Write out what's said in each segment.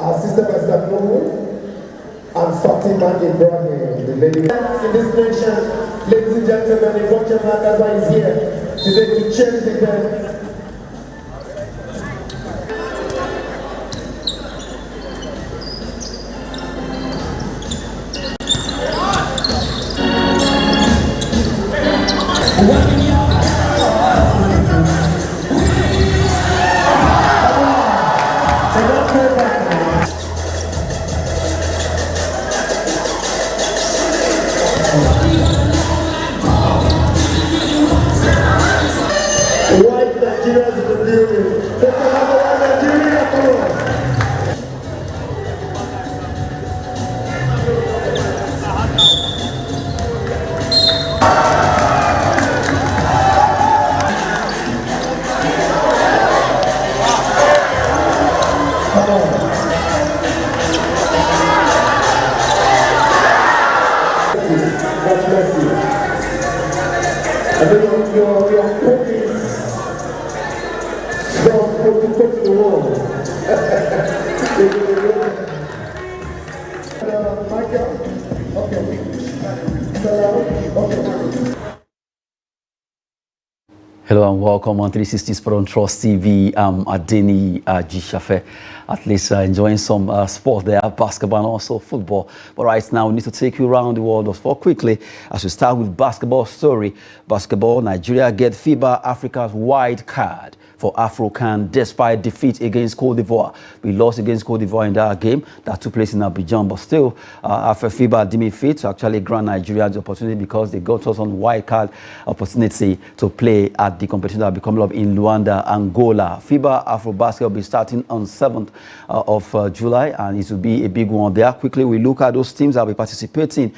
assisted by Zanou and Fatima Ibrahim, the lady in this nation. Ladies and gentlemen, the watcher that's why he's here today to chair this event. White Nigeria is in the building. Let's have a white Nigeria, come on. Come on. God bless you. I think your hope is from put to the wall. Michael? Okay. Okay. Hello and welcome on 360 Sport on Trust TV. I'm Adeni Jishafe. At least enjoying some sport there, basketball and also football. But right now we need to take you around the world of sport quickly as we start with basketball story. Basketball, Nigeria get FIBA Africa's wild card for AfroCan despite defeat against Cote d'Ivoire. We lost against Cote d'Ivoire in that game that took place in Abidjan, but still, after FIBA deemed it fit to actually grant Nigeria the opportunity because they got us on wild card opportunity to play at the competition that will be coming up in Luanda, Angola. FIBA AfroBasket will be starting on 7th of July, and it will be a big one there. Quickly, we look at those teams that will be participating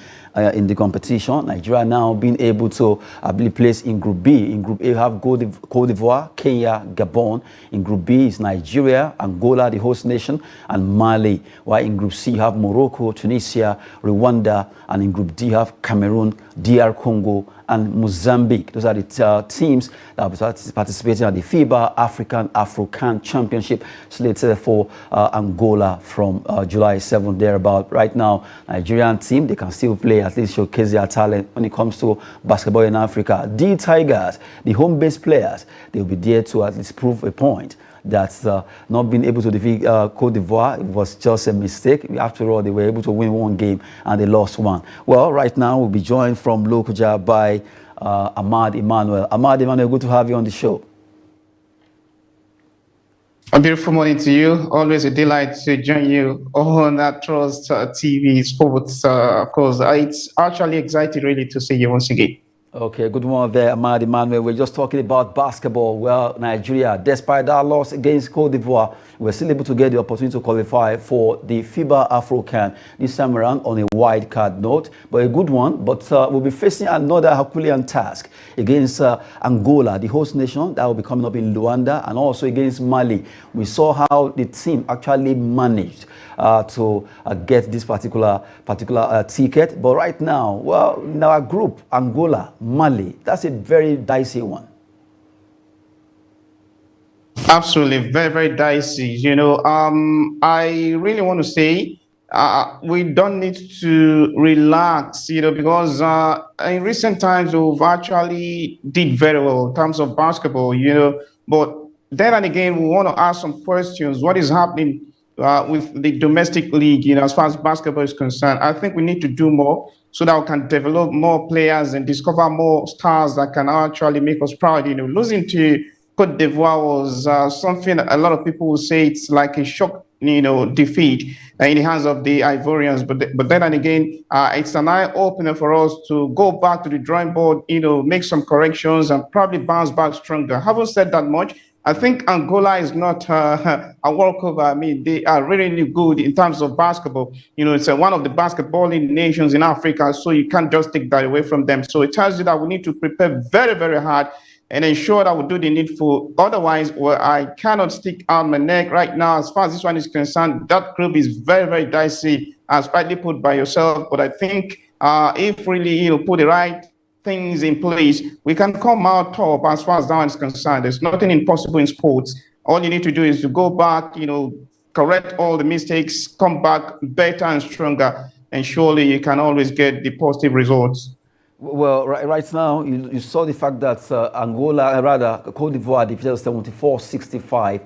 in the competition. Nigeria now being able to be placed in Group B. In Group A, you have Cote d'Ivoire, Kenya, Gabon. In Group B is Nigeria, Angola, the host nation, and Mali. While in Group C, you have Morocco, Tunisia, Rwanda, and in Group D, you have Cameroon, DR Congo, and Mozambique. Those are the teams that will be participating at the FIBA African AfroCan Championship slated for Angola from July 7th thereabout. Right now, Nigerian team, they can still play, at least showcase their talent when it comes to basketball in Africa. The Tigers, the home-based players, they will be there to at least prove a point that's not been able to defeat Cote d'Ivoire. It was just a mistake. After all, they were able to win one game and they lost one. Well, right now we'll be joined from Lokoja by Ahmad Emmanuel. Ahmad Emmanuel, good to have you on the show. A beautiful morning to you. Always a delight to join you on Trust TV Sports. Of course, it's actually exciting really to see you once again. Okay, good morning there, Ahmad Emmanuel. We're just talking about basketball. Well, Nigeria, despite that loss against Cote d'Ivoire, we're still able to get the opportunity to qualify for the FIBA AfroCan this time around on a wild card note, but a good one. But we'll be facing another Herculean task against Angola, the host nation, that will be coming up in Luanda, and also against Mali. We saw how the team actually managed to get this particular ticket. But right now, well, in our group, Angola, Mali, that's a very dicey one. Absolutely, very, very dicey. You know, I really want to say we don't need to relax, you know, because in recent times we've actually did very well in terms of basketball, you know, but then and again we want to ask some questions. What is happening with the domestic league, you know, as far as basketball is concerned? I think we need to do more so that we can develop more players and discover more stars that can actually make us proud. You know, losing to Cote d'Ivoire was something a lot of people will say it's like a shock, you know, defeat in the hands of the Ivorians. But then and again, it's an eye opener for us to go back to the drawing board, you know, make some corrections and probably bounce back stronger. Having said that much, I think Angola is not a walkover. I mean, they are really, really good in terms of basketball. You know, it's one of the basketballing nations in Africa, so you can't just take that away from them. So it tells you that we need to prepare very, very hard and ensure that we do the needful. Otherwise, well, I cannot stick out my neck right now. As far as this one is concerned, that group is very, very dicey, as rightly put by yourself. But I think if really you put the right things in place, we can come out top as far as that one is concerned. There's nothing impossible in sports. All you need to do is to go back, you know, correct all the mistakes, come back better and stronger, and surely you can always get the positive results. Well, right now, you saw the fact that Angola, rather, Cote d'Ivoire defeated 74-65.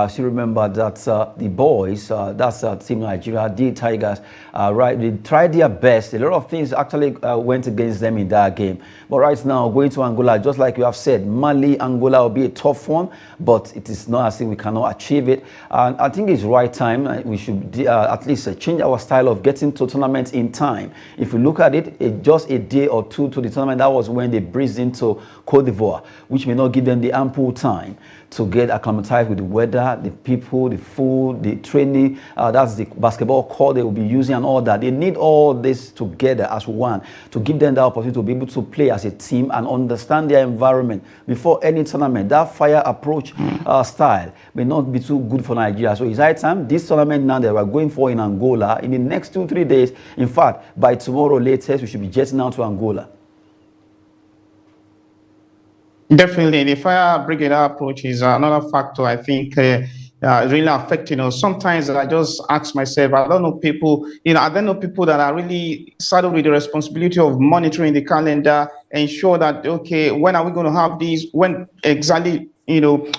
Still remember that the boys, that's Team Nigeria, the Tigers, right, they tried their best. A lot of things actually went against them in that game. But right now, going to Angola, just like you have said, Mali, Angola will be a tough one, but it is not as if we cannot achieve it. And I think it's right time. We should at least change our style of getting to tournaments in time. If you look at it, just a day or two to the tournament, that was when they breezed into Cote d'Ivoire, which may not give them the ample time to get acclimatized with the weather, the people, the food, the training. That's the basketball court they will be using and all that. They need all this together as one to give them the opportunity to be able to play as a team and understand their environment before any tournament. That fire approach style may not be too good for Nigeria. So it's high time this tournament now that we're going for in Angola in the next 2-3 days. In fact, by tomorrow latest, we should be jetting out to Angola. Definitely, the fire brigade approach is another factor I think really affecting us. Sometimes I just ask myself, I don't know people, I don't know people that are really saddled with the responsibility of monitoring the calendar, ensure that, okay, when are we going to have these? When exactly, do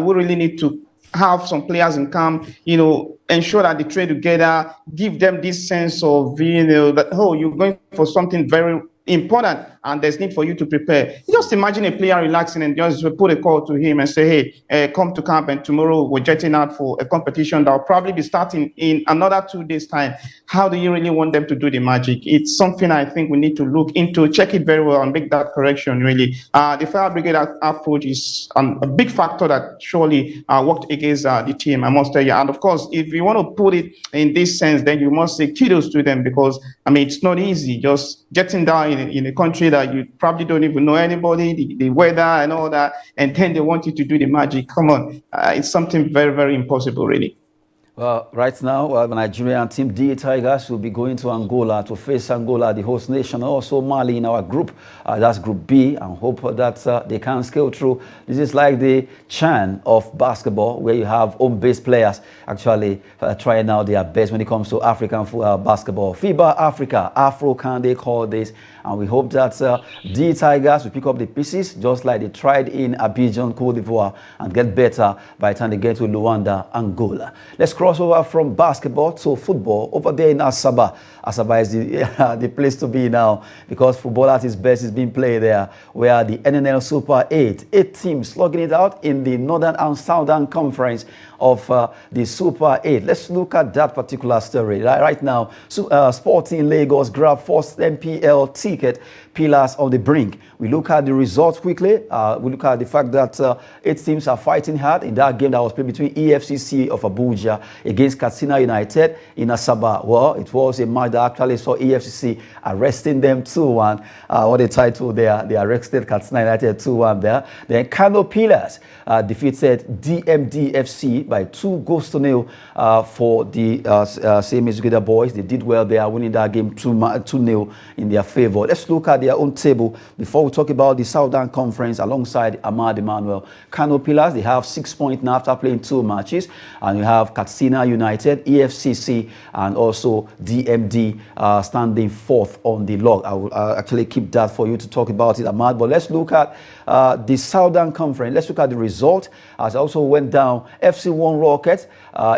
we really need to have some players in camp, ensure that they train together, give them this sense of, that, oh, you're going for something very important and there's need for you to prepare. Just imagine a player relaxing and just put a call to him and say, hey, come to camp and tomorrow we're jetting out for a competition that will probably be starting in another 2 days time. How do you really want them to do the magic? It's something I think we need to look into, check it very well and make that correction really. The fire brigade approach is a big factor that surely worked against the team, I must tell you. And of course, if you want to put it in this sense, then you must say kudos to them because, it's not easy just getting down in a country that you probably don't even know anybody, the weather and all that, and then they want you to do the magic. Come on, it's something very, very impossible, really. Well, right now, the Nigerian team, the Tigers, will be going to Angola to face Angola, the host nation, also Mali in our group. That's Group B, and hope that they can scale through. This is like the CHAN of basketball, where you have home-based players actually trying out their best when it comes to African basketball. FIBA Africa, Afro can they call this? And we hope that the Tigers will pick up the pieces, just like they tried in Abidjan, Cote d'Ivoire, and get better by the time they get to Luanda, Angola. Let's cross over from basketball to football. Over there in Asaba. Asaba is the place to be now because football at its best is being played there, where the NNL Super 8 teams slugging it out in the Northern and Southern Conference of the Super 8. Let's look at that particular story. Right now, Sporting Lagos grab first NPL ticket, Pillars on the Brink. We look at the results quickly. We look at the fact that 8 teams are fighting hard in that game that was played between EFCC of Abuja against Katsina United in Asaba. Well, it was a match that actually saw EFCC arresting them 2-1. What the title there, they arrested Katsina United 2-1 there. Then Kano Pillars defeated DMDFC by 2-0 for the same educator boys. They did well there, winning that game 2-0 in their favor. Let's look at their own table before we talk about the Southern Conference alongside Ahmad Emmanuel. Kano Pillars, they have 6 points now after playing 2 matches. And you have Katsina United, EFCC, and also DMD standing 4th on the log. I will actually keep that for you to talk about it, Ahmad. But let's look at the Southern Conference. Let's look at the result. As I also went down, FC1 Rockets.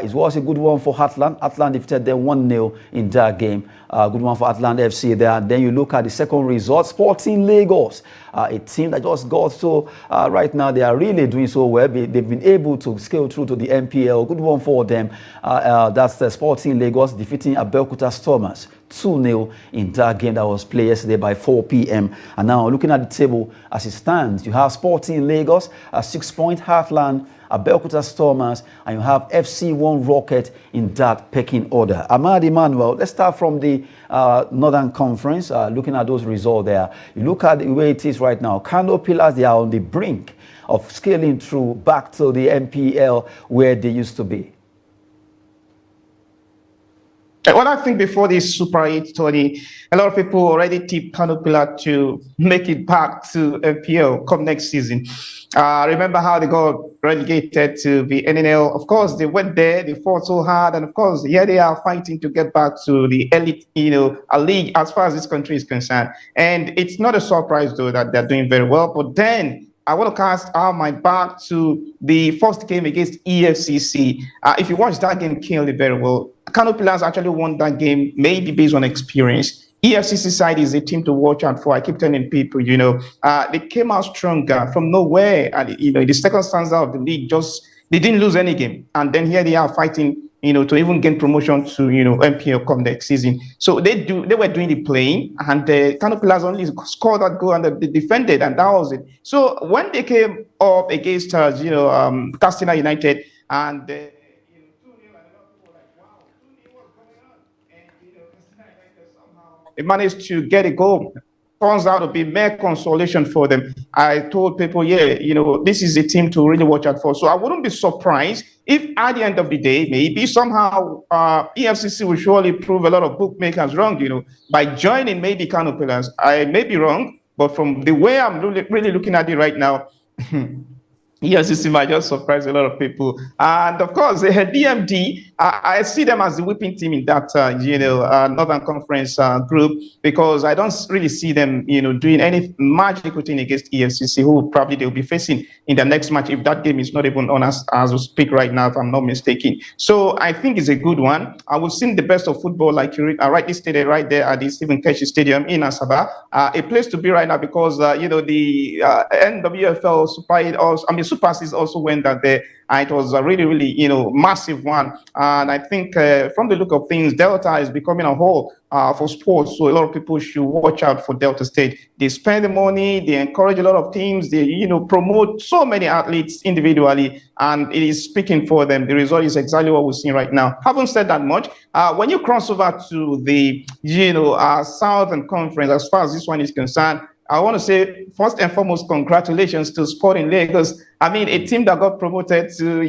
It was a good one for Atlant. Atlant defeated them 1-0 in that game. Good one for Atlant FC there. Then you look at the second result, Sporting Lagos, a team that just got so right now they are really doing so well. They've been able to scale through to the NPL. Good one for them. That's the Sporting Lagos defeating Abeokuta Stormers 2-0 in that game that was played yesterday by 4 p.m. And now looking at the table as it stands, you have Sporting Lagos, a 6-point Heartland, Abeokuta Stormers, and you have FC1 Rocket in that pecking order. Ahmad Emmanuel, let's start from the Northern Conference, looking at those results there. You look at the way it is right now. Kano Pillars, they are on the brink of scaling through back to the NPL where they used to be. Well, I think before this Super 8 tourney, a lot of people already tipped Kano Pillar to make it back to NPL come next season. Remember how they got relegated to the NNL? Of course, they went there, they fought so hard, and of course, here they are fighting to get back to the elite, a league as far as this country is concerned. And it's not a surprise, though, that they're doing very well. But then I want to cast our mind back to the first game against EFCC. If you watch that game clearly very well, Kano Pillars actually won that game, maybe based on experience. EFCC side is a team to watch out for. I keep telling people, they came out stronger from nowhere. And, in the second stanza of the league, they didn't lose any game. And then here they are fighting, to even gain promotion to, NPL come next season. So they were doing the playing, and Kano Pillars only scored that goal and they defended, and that was it. So when they came up against, Castina United, and they managed to get a goal. Turns out to be mere consolation for them. I told people, this is a team to really watch out for. So I wouldn't be surprised if at the end of the day, maybe somehow EFCC will surely prove a lot of bookmakers wrong, by joining maybe Kano Pillars. I may be wrong, but from the way I'm really looking at it right now, yes, you see, might just surprise a lot of people. And of course, the DMD, I see them as the whipping team in that, Northern Conference group, because I don't really see them, doing any magical thing against EFCC, who probably they'll be facing in the next match if that game is not even on as we speak right now, if I'm not mistaken. So I think it's a good one. I will see the best of football, like you rightly stated right there at the Stephen Keshi Stadium in Asaba. A place to be right now because, the NWFL Super 8 also, Super 6 also went that there. And it was a really, massive one. And I think from the look of things, Delta is becoming a whole for sports. So a lot of people should watch out for Delta State. They spend the money, they encourage a lot of teams, they, promote so many athletes individually, and it is speaking for them. The result is exactly what we're seeing right now. Haven't said that much. When you cross over to the, Southern Conference, as far as this one is concerned, I want to say, first and foremost, congratulations to Sporting Lagos. A team that got promoted to,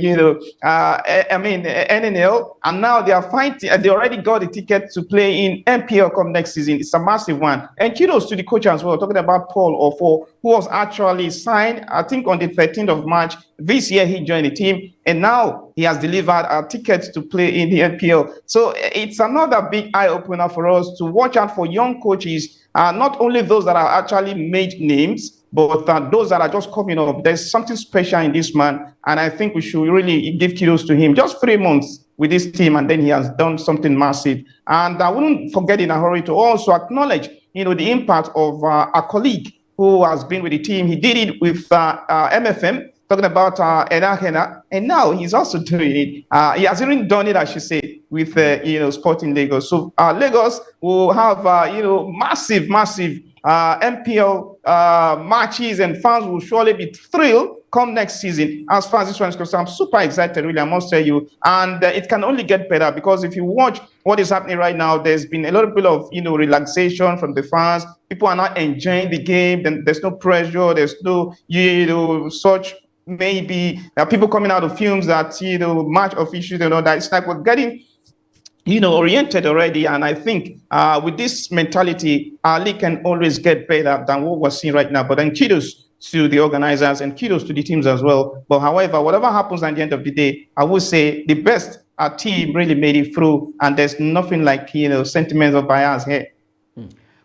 NNL, and now they are fighting, they already got a ticket to play in NPL come next season. It's a massive one. And kudos to the coach as well, talking about Paul Ofo, who was actually signed, I think, on the 13th of March. This year, he joined the team, and now he has delivered a ticket to play in the NPL. So it's another big eye-opener for us to watch out for young coaches, not only those that are actually made names, but those that are just coming up. There's something special in this man, and I think we should really give kudos to him. Just 3 months with this team, and then he has done something massive. And I wouldn't forget in a hurry to also acknowledge, the impact of a colleague who has been with the team. He did it with MFM, talking about Enahena, and now he's also doing it. He has even done it, I should say, with Sporting Lagos. So Lagos will have massive NPL matches, and fans will surely be thrilled come next season. As far as this one is concerned, I'm super excited, really, I must tell you. And it can only get better, because if you watch what is happening right now, there's been a little bit of relaxation from the fans. People are not enjoying the game. Then there's no pressure. There's no such maybe people coming out of films that match officials and all that. It's like we're getting oriented already. And I think with this mentality, our league can always get better than what we're seeing right now. But then kudos to the organizers and kudos to the teams as well. But however, whatever happens at the end of the day, I would say the best team really made it through, and there's nothing like sentiments of bias here.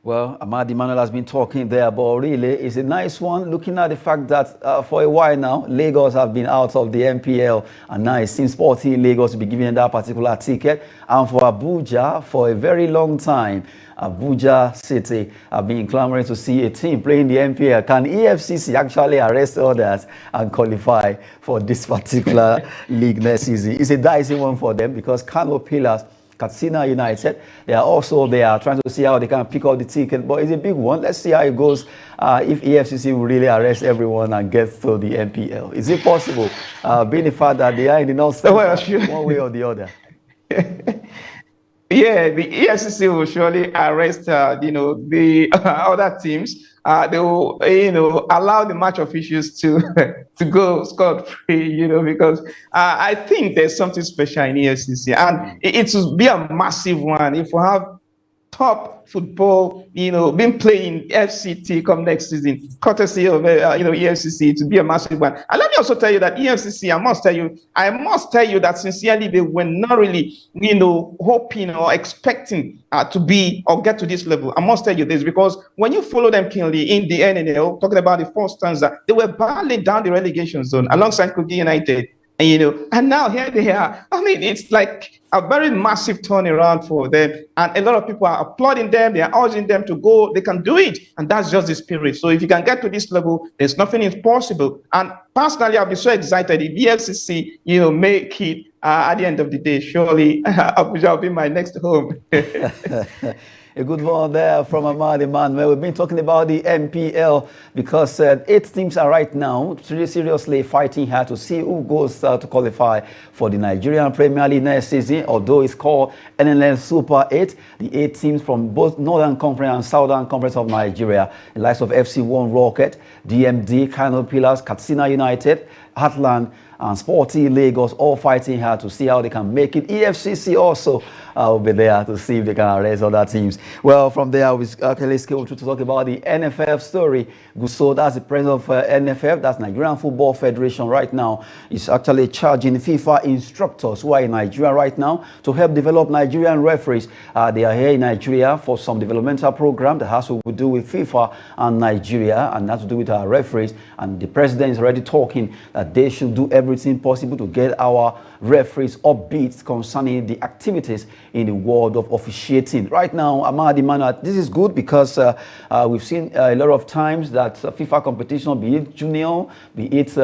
Well, Ahmad Emmanuel has been talking there, but really it's a nice one, looking at the fact that for a while now, Lagos have been out of the NPL, and now it seems Sporting Lagos to be giving that particular ticket. And for Abuja, for a very long time, Abuja City have been clamoring to see a team playing the NPL. Can EFCC actually arrest others and qualify for this particular league next season? It's a dicey one for them, because Kano Pillars, Katsina United, they are trying to see how they can pick up the ticket, but it's a big one. Let's see how it goes if EFCC will really arrest everyone and get to the NPL. Is it possible, being the fact that they are in the North, one way or the other? Yeah, the EFCC will surely arrest, the other teams. They will, allow the match officials to to go scot-free, because I think there's something special in EFCC, and it will be a massive one if we have top football, being played in FCT come next season, courtesy of EFCC, to be a massive one. And let me also tell you that EFCC, I must tell you that sincerely they were not really, hoping or expecting to be or get to this level. I must tell you this because when you follow them keenly in the NNL, talking about the first stanza, they were battling down the relegation zone alongside Kogi United. And now here they are. I mean, it's like a very massive turnaround for them. And a lot of people are applauding them. They are urging them to go. They can do it. And that's just the spirit. So if you can get to this level, there's nothing impossible. And personally, I'll be so excited if the FCC, make it at the end of the day. Surely, Abuja will be my next home. A good one there from Ahmad Emmanuel. We've been talking about the NPL because 8 teams are right now seriously fighting hard to see who goes to qualify for the Nigerian Premier League next season. Although it's called NNL Super 8, the 8 teams from both Northern Conference and Southern Conference of Nigeria, the likes of FC1 Rocket, DMD, Kano Pillars, Katsina United, Heartland, and Sporty Lagos, all fighting hard to see how they can make it. EFCC also will be there to see if they can arrest other teams. Well, from there, we actually go to talk about the NFF story. Guso, that's the president of NFF, that's Nigerian Football Federation right now, is actually charging FIFA instructors who are in Nigeria right now to help develop Nigerian referees. They are here in Nigeria for some developmental program that has to do with FIFA and Nigeria, and has to do with our referees. And the president is already talking that they should do everything possible to get our referees upbeat concerning the activities in the world of officiating. Right now, Ahmad Emmanuel, this is good because we've seen a lot of times that FIFA competition, be it junior, be it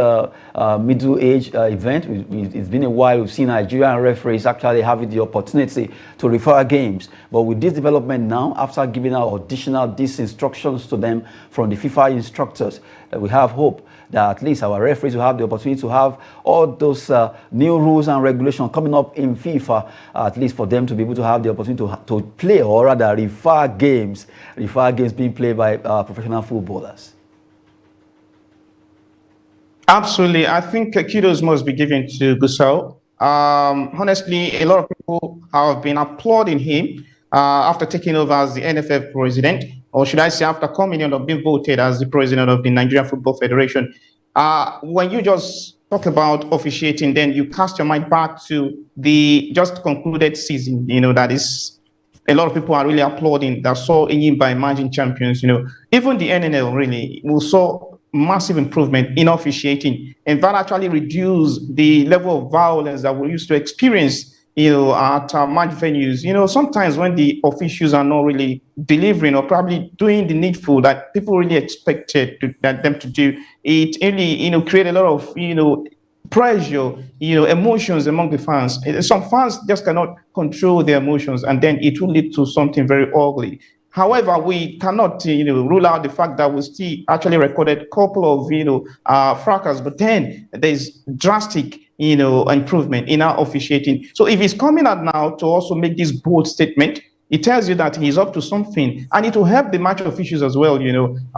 middle-age event, it's been a while we've seen Nigerian referees actually having the opportunity to refer games. But with this development now, after giving out additional these instructions to them from the FIFA instructors, we have hope that at least our referees will have the opportunity to have all those new rules and regulations coming up in FIFA, at least for them to be able to have the opportunity to play, or rather refer games being played by professional footballers. Absolutely. I think kudos must be given to Gusau. Honestly, a lot of people have been applauding him after taking over as the NFF president, or should I say after coming in or being voted as the president of the Nigerian Football Federation. When you just talk about officiating, then you cast your mind back to the just concluded season, that is, a lot of people are really applauding that saw in by emerging champions, even the NNL really saw massive improvement in officiating, and that actually reduced the level of violence that we used to experience at match venues. Sometimes when the officials are not really delivering or probably doing the needful that people really expected them to do, it really, create a lot of, pressure, emotions among the fans. Some fans just cannot control their emotions, and then it will lead to something very ugly. However, we cannot, rule out the fact that we still actually recorded a couple of, fracas, but then there's drastic, improvement in our officiating. So if he's coming out now to also make this bold statement, it tells you that he's up to something, and it will help the match officials as well.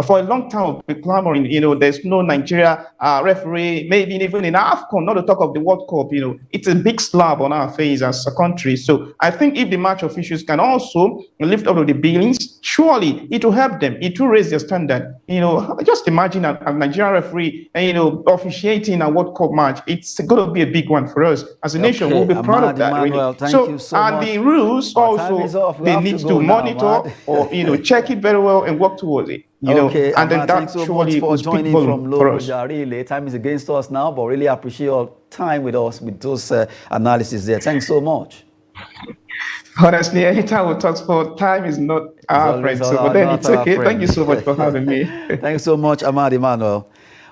For a long time, we've been clamoring, there's no Nigeria referee, maybe even in AFCON, not to talk of the World Cup. It's a big slap on our face as a country. So I think if the match officials can also lift up the billings, surely it will help them. It will raise their standard. Just imagine a Nigerian referee, officiating a World Cup match. It's going to be a big one for us as a nation. We'll be proud of that. Emmanuel, really. And the rules also, they need to monitor or check it very well and work towards it. Okay, and then thanks so much for joining from Lobuja. Really, time is against us now, but really appreciate your time with us with those analysis there. Thanks so much. Honestly, anytime we talk sport, time is not our friend. So, but then it's okay. Thank you so much for having me. Thanks so much, Ahmad Emmanuel.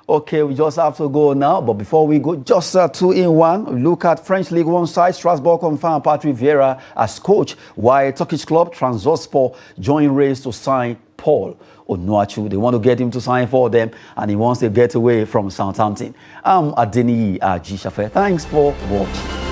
Okay, we just have to go now, but before we go, just 2-in-1. Look at French League 1 side. Strasbourg confirmed Patrick Vieira as coach, while Turkish club Trabzonspor join race to sign Paul Onuachu. They want to get him to sign for them, and he wants to get away from Southampton. I'm Adeniyi Ajishafe. Thanks for watching.